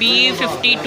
B52